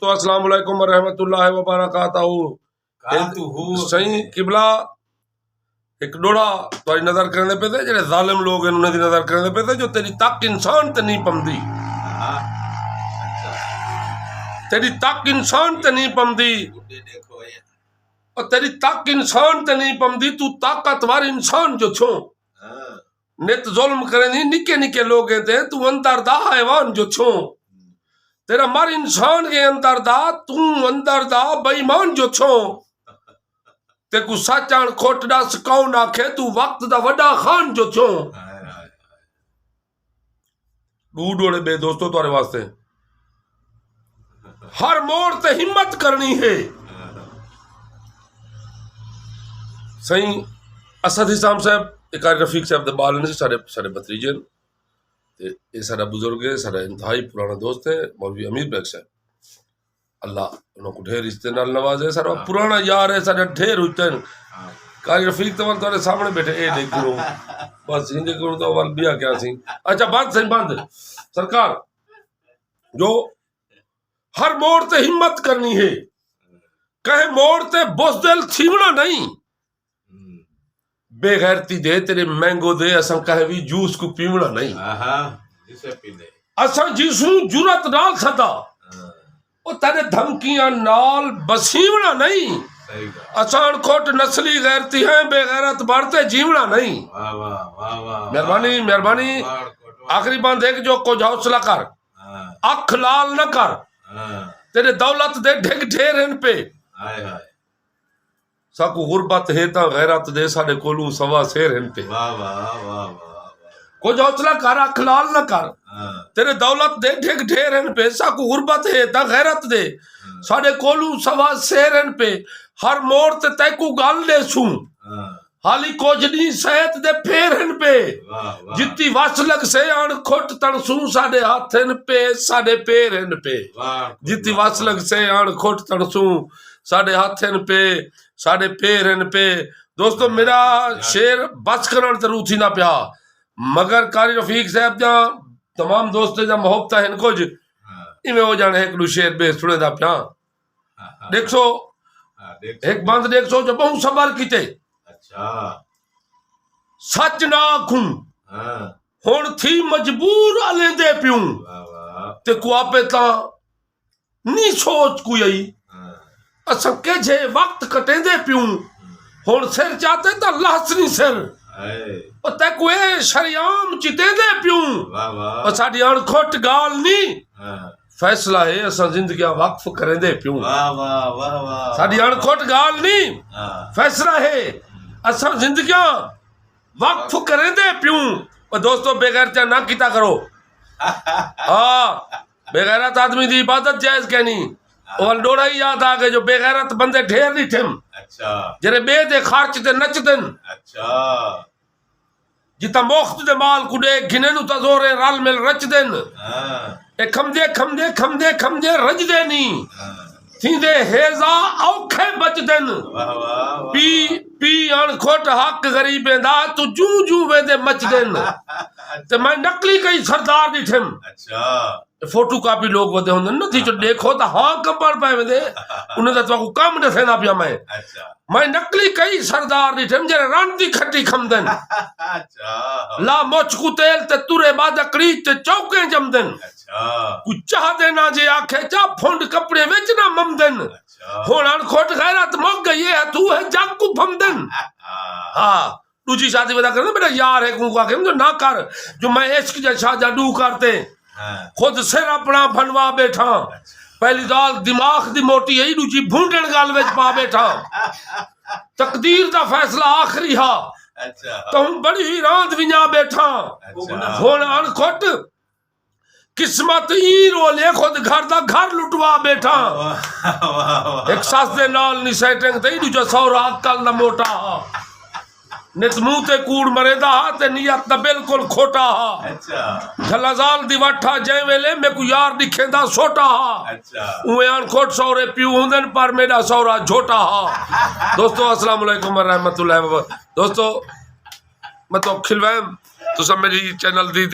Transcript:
दोस्तों अस्सलाम वालेकुम व रहमतुल्लाहि व बरकातहू। सही किबला एक डोड़ा तुहारी नजर करने पे थे जेड़े जालिम लोग हैं उन्हें दी नजर करने पे थे जो तेरी तक इंसान ते नहीं पमदी, तेरी तक इंसान ते नहीं पमदी और तेरी तक इंसान ते नहीं पमदी। तू ताकतवर इंसान जो छो नित जुल्म करे निके निके लोग थे, तू अंदर दा हैवान जो छो तेरा मर इंसान के अंदर दा तू अंदर दा बेईमान जो छो ते को सच आण खोट दा कौन आखे तू वक्त दा वड्डा खान जो छो। डोड़े बे दोस्तों तुम्हारे वास्ते हर मोड़ ते हिम्मत करनी है। सही असद हिसाम साहब एक रफीक साहब दे बाल ने सारे सारे भतीजे ये सारा बुजुर्ग है, सारा इंतहाई पुराना दोस्त है मौलवी अमीर बेग साहब, अल्लाह उनको ढेर रिश्ते नाल नवाजे। सारा पुराना यार है, सारा ढेर होते हैं। कारी रफीक तो तुम्हारे सामने बैठे ए देख करो बस हिंदे करो तो वाल बिया क्या सी। अच्छा बात सही बात सरकार जो हर मोड़ ते हिम्मत करनी है, कहे मोड़ ते बुज़दिल थीवना नहीं। बेगैरती दे तेरे मैंगो दे असा कहे भी जूस को पीवना नहीं। असा जिसू जुरत नाल सदा ओ तेरे धमकियां नाल बसीवना नहीं। असान खोट नस्ली गैरती है बेगैरत बढ़ते जीवना नहीं। मेहरबानी मेहरबानी आखिरी बात देख जो कुछ हौसला कर अख लाल न कर तेरे दौलत दे ढिग ढेर इन पे साकू गुरबत है ता गैरत दे साडे कोलू सवा शेर इन पे। कुछ हौसला कर अख लाल न कर तेरे दौलत दे ढिग ढेर इन पे साकू गुरबत है ता गैरत दे साडे कोलू सवा शेर इन पे। हर मोड़ ते तैकू गल दे सू हाली कोजनी सेहत दे फेर इन पे जित्ती वस लग से अण खुट तन सू साडे हाथ इन पे साडे पैर इन पे। जित्ती वस लग से अण खुट तन सू साडे हाथ इन पे साडे पैर इन पे। दोस्तों मेरा शेर बस करण ते रूथी ना पिया मगर कारी रफीक साहब जा तमाम दोस्त जा मोहब्बत है कुछ इवें हो जाने एक शेर बे सुने दा पिया। देखो एक बंद देखो जो बहुत सबर कीते सच ना आखूं हुण थी मजबूर अलेंदे पियूं ते को आपे ता नी सोच कोई असा केजे वक्त कटेंदे पियूं हुण सिर चाहते ता लहसनी सिर और तैको ए शरियाम चितेंदे पियूं साडी अणखोट गाल नी फैसला है असा जिंदगी वक्फ करेंदे पियूं। साडी अणखोट गाल नी फैसला है असा जिंदगी वक्फ करेंदे पियूं। और दोस्तों बेगैरता ना कीता करो हाँ बेगैरत आदमी दी इबादत जायज कहनी और डोड़ा ही याद आ गए जो बेगैरत बंदे ढेर नहीं थे जरे बे दे खर्च ते नचदन जिता मुफ्त दे माल कुडे घिने नु तजोरे रल मिल रचदन ए खमदे खमदे खमदे खमदे रजदे नी थींदे हेजा औखे बचदन पी पी अणखोट हक गरीबे दा तू जू जू वेंदे मचदन ते मैं नकली कई सरदार दिठम फोटो कापी लोग वदे होंदन न थी जो देखो ता हां कंबर पे वेंदे उन दा तो काम दसे ना पिया मैं नकली कई सरदार दिठम जरे रण दी खट्टी खमदन ला मोच को तेल ते तुरे बादकड़ी ते चौके जमदन कु चाह देना जे आखे चा फुंड कपड़े विच ना ममदन हुण अणखोट गैरत मुक गई है तू है जग को फमदन। हां दूसरी शादी वदा करना मेरा यार है को आखे जो ना कर जो मैं इश्क जैसा जादू करते खुद सिर अपना बनवा बैठा पहली दाल दिमाग दी मोटी है दूजी भूंडण गल विच पा बैठा तकदीर दा फैसला आखिरी हा तुम बड़ी रांद विया बैठा हुण अणखोट किस्मत ई रोले खुद घर दा घर लुटवा बैठा एक सस दे नाल नी सेटिंग ते दूजा सौरा अकल दा मोटा नित मुंह ते कूड़ मरेदा ते नियत दा बिल्कुल खोटा झलाजाल दी वठा जै वेले मैं को यार दिखेंदा सोटा उए अणखोट सौरे पियो हुंदन पर मेरा सौरा झोटा दोस्तों अस्सलाम वालेकुम व रहमतुल्लाहि व दोस्तों मैं तो खिलवाम तो सब मेरी चैनल दी